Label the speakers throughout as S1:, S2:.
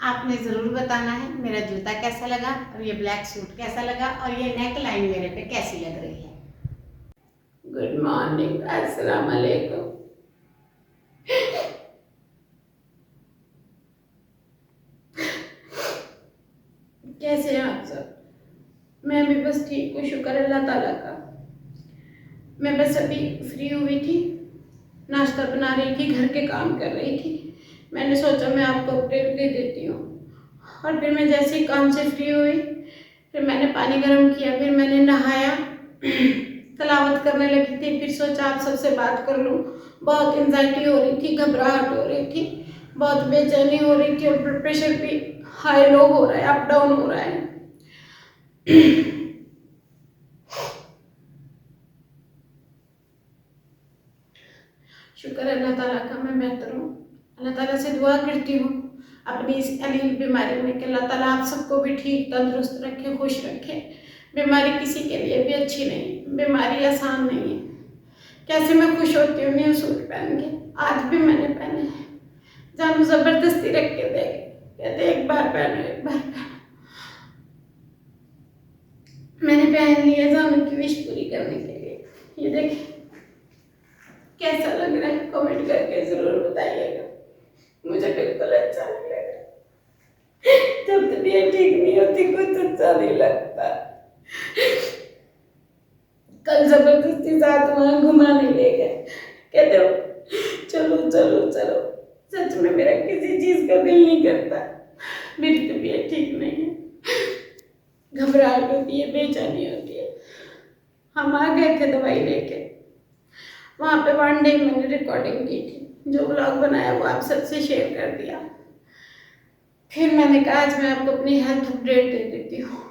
S1: आपने ज़रूर बताना है मेरा जूता कैसा लगा और ये ब्लैक सूट कैसा लगा और ये नेक लाइन मेरे पे कैसी लग रही है।
S2: गुड मॉर्निंग, अस्सलाम वालेकुम। कैसे हैं आप सब? मैं भी बस ठीक हूँ, शुक्र अल्लाह ताला का। मैं बस अभी फ्री हुई थी, नाश्ता बना रही थी, घर के काम कर रही थी। मैंने सोचा मैं आपको अपडेट दे देती हूँ। और फिर मैं जैसे ही काम से फ्री हुई, फिर मैंने पानी गर्म किया, फिर मैंने नहाया, तलावत करने लगी थी। फिर सोचा आप सबसे बात कर लूँ। बहुत एंजाइटी हो रही थी, घबराहट हो रही थी, बहुत बेचैनी हो रही थी और ब्लड प्रेशर भी हाई लो हो रहा है, अप डाउन हो रहा है। शुक्र अल्लाह ताला का मैं बेहतर हूँ। अल्लाह ताला से दुआ करती हूँ अपनी इस अलील बीमारी में कि अल्लाह ताला आप सबको भी ठीक तंदुरुस्त रखे, खुश रखे। बीमारी किसी के लिए भी अच्छी नहीं, बीमारी आसान नहीं है। कैसे मैं खुश होती हूँ न्यू सूट पहन के। आज भी मैंने पहने हैं, जानू जबरदस्ती रख के दे, कहते एक बार पहनो, एक बार पहनो। मैंने पहन लिया जानू की विश पूरी करने के लिए। ये देखिए कैसा लग रहा है, कमेंट करके जरूर बताइएगा। मुझे बिल्कुल अच्छा नहीं लगा। जब तबीयत ठीक नहीं होती कुछ अच्छा नहीं लगता। कल जबरदस्ती साथ वहां घुमाने ले गए, कहते हो चलो चलो चलो। सच में मेरा किसी चीज का दिल नहीं करता। मेरी तबीयत ठीक नहीं है, घबराहट होती है, बेचैनी होती है। हम आ गए थे दवाई लेके। वहाँ पे वन डे मैंने रिकॉर्डिंग की थी, जो ब्लॉग बनाया वो आप सबसे शेयर कर दिया। फिर मैंने कहा आज मैं आपको अपनी हेल्थ अपडेट दे देती हूँ।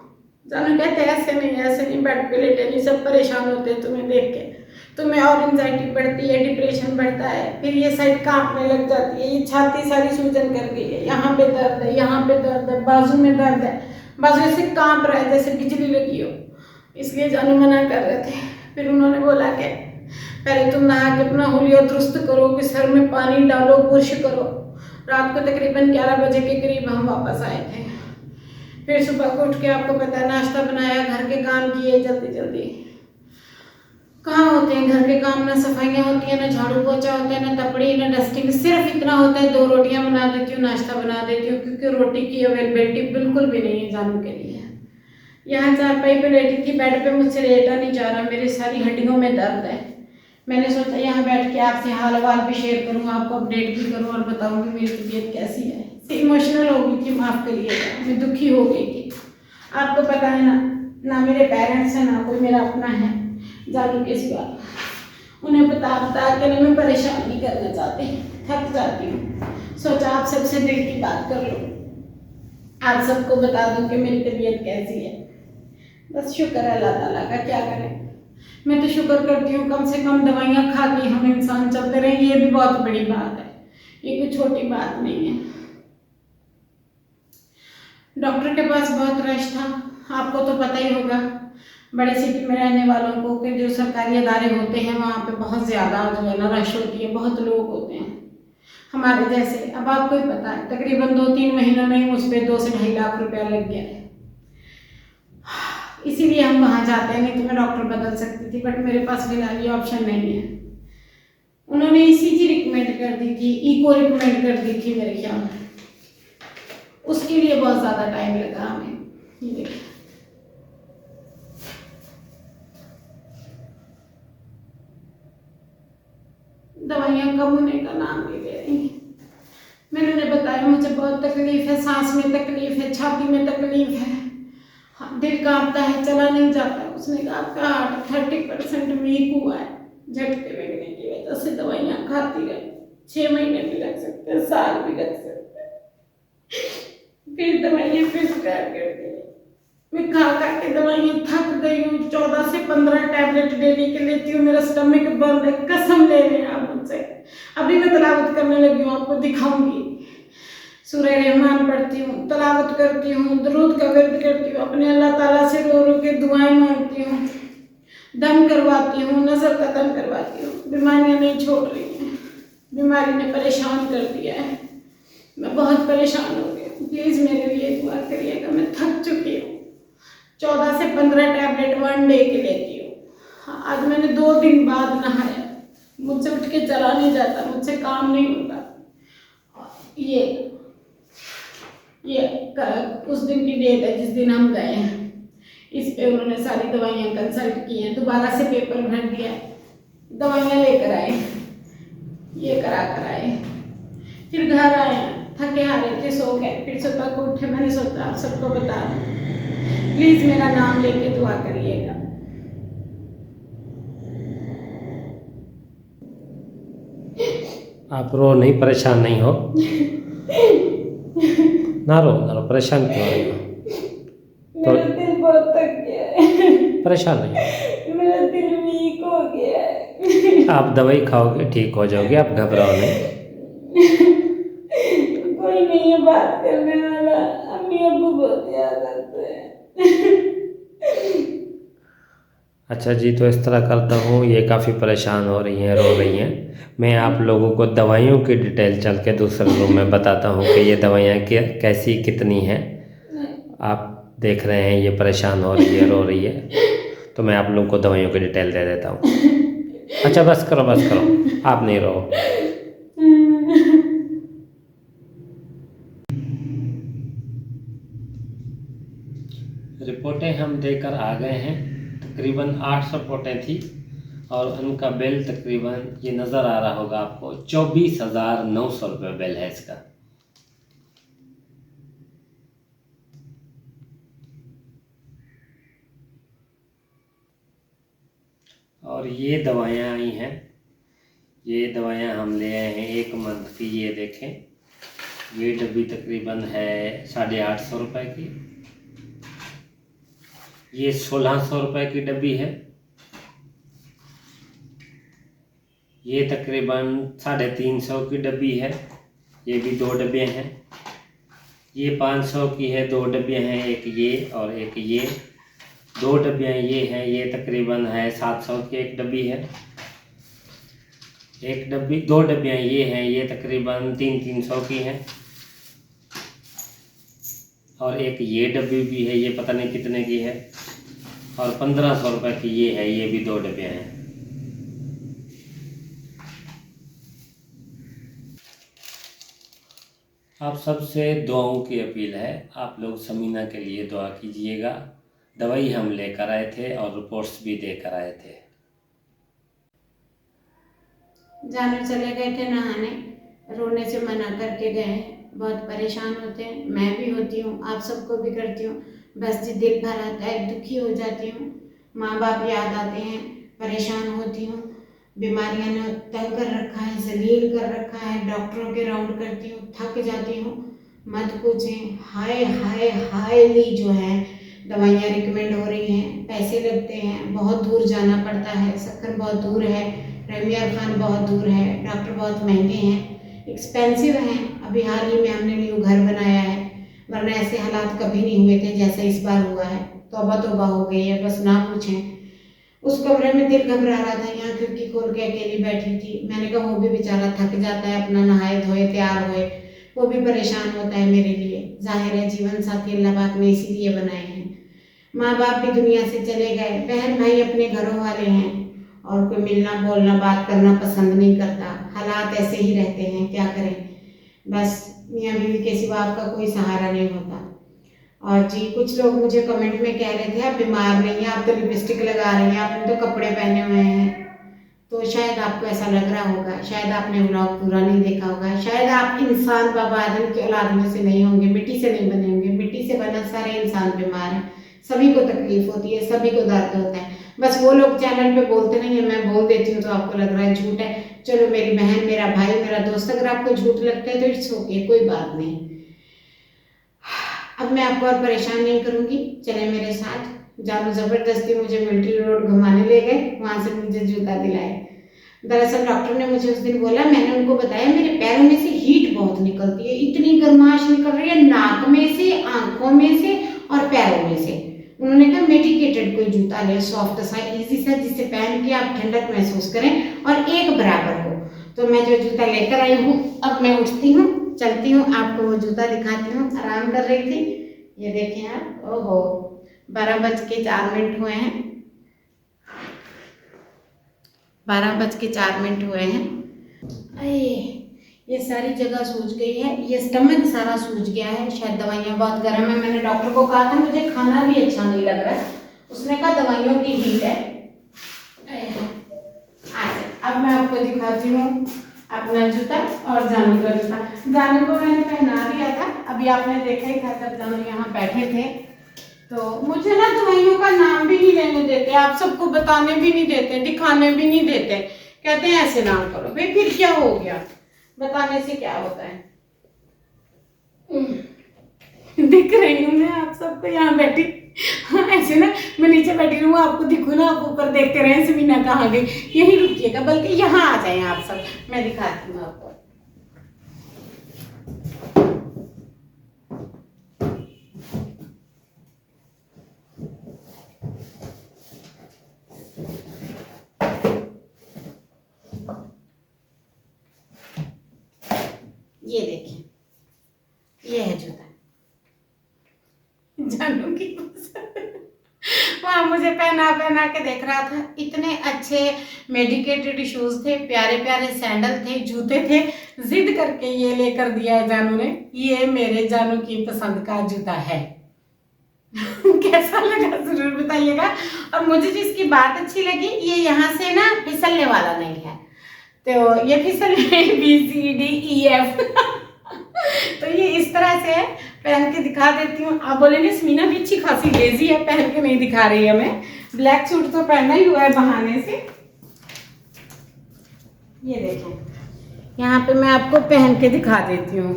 S2: जानू कहते ऐसे नहीं, बेड पे लेटे नहीं, सब परेशान होते हैं तुम्हें देख के, तुम्हें और एंजाइटी बढ़ती है, डिप्रेशन बढ़ता है, फिर ये साइड कांपने लग जाती है, ये छाती सारी सूजन कर गई है, यहाँ पे दर्द है, यहाँ पे दर्द है, बाजू में दर्द है, बाजू ऐसे कांप रहा है जैसे बिजली लगी हो। इसलिए जानू मना कर रहे थे। फिर उन्होंने बोला कि पहले तुम नहा के अपना हुलिया दुरुस्त करो, कि सर में पानी डालो, बुर्श करो। रात को तकरीबन 11 बजे के करीब हम वापस आए थे। फिर सुबह को उठ के आपको पता है नाश्ता बनाया, घर के काम किए जल्दी जल्दी। कहाँ होते हैं घर के काम, ना सफाइयाँ होती है, ना झाड़ू पोछा होता है, ना तपड़ी, ना डस्टिंग। सिर्फ इतना होता है 2 रोटियां बना देती हूँ, नाश्ता बना देती हूँ, क्योंकि रोटी की अवेलेबिलिटी बिल्कुल भी नहीं है जानू के लिए। यहाँ चारपाई पे लेटी थी, बेड पे मुझसे लेटा नहीं जा रहा, मेरी सारी हड्डियों में दर्द है। मैंने सोचा यहाँ बैठ के आपसे हाल वाल भी शेयर करूँ, आपको अपडेट भी करूँ और बताऊँ कि मेरी तबीयत कैसी है। इमोशनल हो गई थी, माफ़ करिएगा, मैं दुखी हो गई थी। आपको पता है ना मेरे पेरेंट्स हैं, ना कोई मेरा अपना है जानू के सिवा। उन्हें बता के ना मैं परेशान नहीं करना चाहती, थक जाती हूँ। सोचा आप सबसे दिल की बात कर लूँ, आप सबको बता दूँ कि मेरी तबीयत कैसी है। बस शुक्र है अल्लाह ताला का, क्या करें। मैं तो शुक्र करती हूँ कम से कम दवाइयाँ खा के हम इंसान चलते रहे, ये भी बहुत बड़ी बात है, ये कोई छोटी बात नहीं है। डॉक्टर के पास बहुत रश था, आपको तो पता ही होगा बड़े सिटी में रहने वालों को कि जो सरकारी अदारे होते हैं वहाँ पे बहुत ज़्यादा जो है ना रश होती है, बहुत लोग होते हैं हमारे जैसे। अब आपको ही पता है तकरीबन 2-3 महीनों में ही उस पर 2 से 2.5 लाख रुपया लग गया है। इसीलिए हम वहाँ जाते हैं, नहीं तो मैं डॉक्टर बदल सकती थी, बट मेरे पास फिलहाल ये ऑप्शन नहीं है। उन्होंने ECG रिकमेंड कर दी थी, इको रिकमेंड कर दी थी मेरे ख्याल में, उसके लिए बहुत ज़्यादा टाइम लगा हमें। ये देखिए दवाइयाँ कम होने का नाम नहीं ले रही। मैंने उन्हें बताया मुझे बहुत तकलीफ है, सांस में तकलीफ है, छाती में तकलीफ है, दिल कांपता है, चला नहीं जाता। उसने कहा आपका हार्ट 30% वीक हुआ है, झटके लगने की वजह से दवाइयाँ खाती रहे, 6 महीने भी लग सकते हैं, साल भी लग सकते हैं। फिर दवाइयाँ फिर स्टार्ट कर दी। मैं खा के दवाइयाँ थक गई हूँ। 14 से 15 टैबलेट डेली के लेती हूँ, मेरा स्टमक बंद है, कसम ले रहे हैं आप मुझसे। अभी मैं तलावत करने लगी हूँ, आपको दिखाऊंगी। सूरह रहमान पढ़ती हूँ, तलावत करती हूँ, दुरूद का विर्द करती हूँ, अपने अल्लाह ताला से रो रो के दुआएं मांगती हूँ, दम करवाती हूँ, नजर का दम करवाती हूँ। बीमारियाँ नहीं छोड़ रही हैं, बीमारी ने परेशान कर दिया है, मैं बहुत परेशान हो गई। प्लीज़ मेरे लिए दुआ करिएगा, मैं थक चुकी हूँ। 14 से 15 टैबलेट 1 डे के लेती हूँ। हाँ, आज मैंने 2 दिन बाद नहाया, मुझसे उठ के चला नहीं जाता, मुझसे काम नहीं होता। उस दिन की डेट है जिस दिन हम गए हैं, इस पे उन्होंने सारी दवाइयाँ कंसल्ट की हैं, दोबारा से पेपर भर दिया, दवाइयाँ लेकर आए, ये करा कर आए, फिर घर आए, थके हारे थे, सो गए, फिर सुबह को उठे, मैंने सोचा आप सबको बता दूं, प्लीज़ मेरा नाम लेके दुआ करिएगा।
S3: आप रो नहीं, परेशान नहीं हो, ना रो ना रो, परेशान क्यों हो रही हो?
S2: मेरा दिल बहुत थक गया है,
S3: परेशान नहीं हो,
S2: मेरा दिल वीक हो गया है।
S3: आप दवाई खाओगे ठीक हो जाओगे, आप घबराओ नहीं।
S2: कोई नहीं है बात करने वाला, अम्मी अब्बू बहुत याद आते हैं।
S3: अच्छा जी, तो इस तरह करता हूँ, ये काफ़ी परेशान हो रही हैं, रो रही हैं। मैं आप लोगों को दवाइयों की डिटेल चल के दूसरे रूम में बताता हूँ कि ये दवाइयाँ कैसी कितनी हैं। आप देख रहे हैं ये परेशान हो रही है, रो रही है, तो मैं आप लोगों को दवाइयों की डिटेल दे देता हूँ। अच्छा बस करो, आप नहीं रो। रिपोर्टें हम देकर आ गए हैं, तकरीबन 8 रिपोर्टें थी और उनका बिल तकरीबन ये नज़र आ रहा होगा आपको, 24,900 रुपये बिल है इसका। और ये दवाइयाँ आई हैं, ये दवाइयाँ हम ले आए हैं 1 मंथ की। ये देखें, ये डब्बी तकरीबन है 850 रुपये की। ये 1600 रुपये की डब्बी है। ये तकरीबन 350 की डब्बी है, ये भी 2 डब्बे हैं। ये 500 की है, 2 डब्बे हैं, एक ये और एक ये, 2 डब्बियाँ ये हैं। ये तकरीबन है 700 की एक डब्बी है। एक डब्बी 2 डब्बियाँ ये हैं, ये तकरीबन 300 की हैं। और एक ये डब्बी भी है, ये पता नहीं कितने की है। और 1500 रुपये की ये है, ये भी 2 डब्बियाँ हैं। आप सबसे दुआओं की अपील है, आप लोग समीना के लिए दुआ कीजिएगा। दवाई हम लेकर आए थे और रिपोर्ट्स भी देकर आए थे।
S1: जानू चले गए थे नहाने, रोने से मना करके गए हैं, बहुत परेशान होते हैं, मैं भी होती हूँ, आप सबको भी करती हूँ। बस जी दिल भर आता है, दुखी हो जाती हूँ, माँ बाप याद आते हैं, परेशान होती हूँ। बीमारियाँ ने तंग कर रखा है, जलील कर रखा है, डॉक्टरों के राउंड करती हूँ, थक जाती हूँ, मत पूछें। हाय हाय हाईली जो है दवाइयाँ रिकमेंड हो रही हैं, पैसे लगते हैं, बहुत दूर जाना पड़ता है, सक्कर बहुत दूर है, रमियार खान बहुत दूर है, डॉक्टर बहुत महंगे हैं, एक्सपेंसिव हैं। अभी हाल ही में हमने न्यू घर बनाया है, वरना ऐसे हालात कभी नहीं हुए थे जैसा इस बार हुआ है। तौबा तौबा हो गई है, बस ना पूछें। उस कमरे में दिल घबरा रहा था, यहाँ खिड़की खोल के अकेली बैठी थी। मैंने कहा वो भी बेचारा थक जाता है, अपना नहाए धोए तैयार हुए, वो भी परेशान होता है मेरे लिए। जाहिर है जीवन साथी अल्लाह पाक ने इसीलिए बनाए हैं। माँ बाप भी दुनिया से चले गए, बहन भाई अपने घरों वाले हैं, और कोई मिलना बोलना बात करना पसंद नहीं करता। हालात ऐसे ही रहते हैं, क्या करें। बस मियाँ बीवी के सिवा आपका कोई सहारा नहीं होता। और जी कुछ लोग मुझे कमेंट में कह रहे थे आप बीमार नहीं हैं, आप तो लिपस्टिक लगा रही हैं, आपने तो कपड़े पहने हुए हैं। तो शायद आपको ऐसा लग रहा होगा, शायद आपने व्लॉग पूरा नहीं देखा होगा, शायद आप इंसान बाबा आदम के औलाद में से नहीं होंगे, मिट्टी से नहीं बने होंगे। मिट्टी से बना सारे इंसान बीमार हैं, सभी को तकलीफ होती है, सभी को दर्द होता है। बस वो लोग चैनल पे बोलते नहीं है, मैं बोल देती हूँ तो आपको लग रहा है झूठ है। चलो मेरी बहन, मेरा भाई, मेरा दोस्त, अगर आपको झूठ लगता है तो इट्स ओके, कोई बात नहीं। अब मैं आपको और परेशान नहीं करूंगी, चले मेरे साथ। जानू जबरदस्ती मुझे मिलिट्री रोड घुमाने ले गए, वहां से मुझे जूता दिलाए। दरअसल डॉक्टर ने मुझे उस दिन बोला, मैंने उनको बताया मेरे पैरों में से हीट बहुत निकलती है, इतनी गर्माश निकल रही है नाक में से, आंखों में से और पैरों में से। उन्होंने कहा मेडिकेटेड कोई जूता ले, सॉफ्ट सा, इजी सा, जिससे पहन के आप ठंडक महसूस करें और एक बराबर हो। तो मैं जो जूता लेकर आई हूँ, अब मैं उठती हूँ चलती हूँ, आपको वो जूता दिखाती हूँ। आराम कर रही थी, ये देखें आप। ओहो, 12:04 हुए हैं, 12:04 हुए हैं। अरे ये सारी जगह सूज गई है, ये स्टमक सारा सूज गया है, शायद दवाइयाँ बहुत गर्म है। मैंने डॉक्टर को कहा था मुझे खाना भी अच्छा नहीं लग रहा है, उसने कहा दवाइयों की हीट है। अब मैं आपको दिखाती हूँ अपना जूता और जानू का जूता। जानू को मैंने पहना दिया था, अभी आपने देखा ही था जब जानू यहाँ बैठे थे। तो मुझे ना दवाइयों का नाम भी नहीं लेने देते, आप सबको बताने भी नहीं देते, दिखाने भी नहीं देते, कहते हैं ऐसे नाम करो। भाई फिर क्या हो गया, बताने से क्या होता है। दिख रही हूँ मैं आप सबको यहाँ बैठी। हाँ ऐसे ना, मैं नीचे बैठी हूँ आपको दिखूँ ना, आप ऊपर देखते रहे समीना कहाँ गई, यहीं रुकिएगा, बल्कि यहाँ आ जाए आप सब, मैं दिखाती हूँ आपको। ये देखिए, ये है जूता जानू की वहाँ मुझे पहना पहना के देख रहा था। इतने अच्छे मेडिकेटेड शूज थे, प्यारे प्यारे सैंडल थे, जूते थे, जिद करके ये लेकर दिया है जानू ने। ये मेरे जानू की पसंद का जूता है। कैसा लगा जरूर बताइएगा। और मुझे जिसकी बात अच्छी लगी, ये यहाँ से ना फिसलने वाला नहीं है, तो ये फिसलने ABCDEF तो ये इस तरह से है, पहन के दिखा देती हूँ। आप बोलेंगे समीना भी अच्छी खासी लेजी है, पहन के नहीं दिखा रही है। मैं ब्लैक सूट तो पहना ही हुआ है बहाने से। ये देखो, यहाँ पे मैं आपको पहन के दिखा देती हूँ।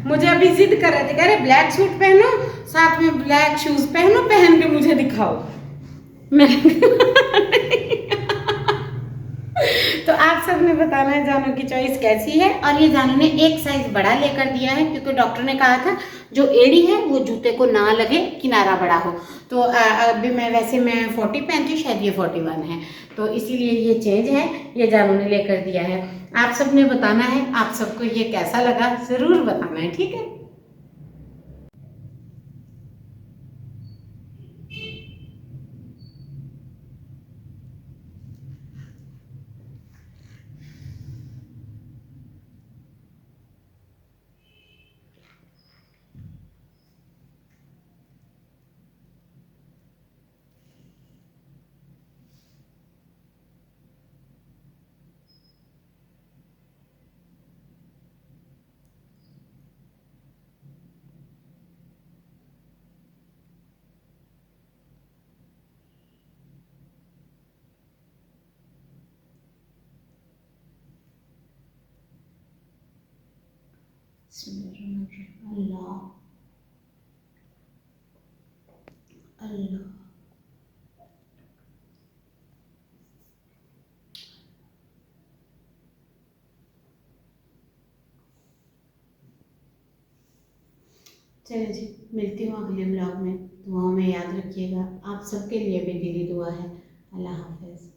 S1: मुझे अभी जिद कर रहे थे, कह रहे ब्लैक सूट पहनो, साथ में ब्लैक शूज पहनो, पहन के मुझे दिखाओ। मैं तो आप सब ने बताना है जानू की चॉइस कैसी है। और ये जानू ने एक साइज बड़ा लेकर दिया है, क्योंकि डॉक्टर ने कहा था जो एड़ी है वो जूते को ना लगे, किनारा बड़ा हो। तो अभी मैं 40 पहनती हूँ, शायद ये 41 है, तो इसीलिए ये चेंज है, ये जानू ने लेकर दिया है। आप सब ने बताना है आप सबको ये कैसा लगा, ज़रूर बताना है, ठीक है। अल्लाह अल्लाह, चलिए जी, मिलती हूँ अगले ब्लॉग में। दुआओं में याद रखिएगा, आप सबके लिए भी दिली दुआ है। अल्लाह हाफिज़।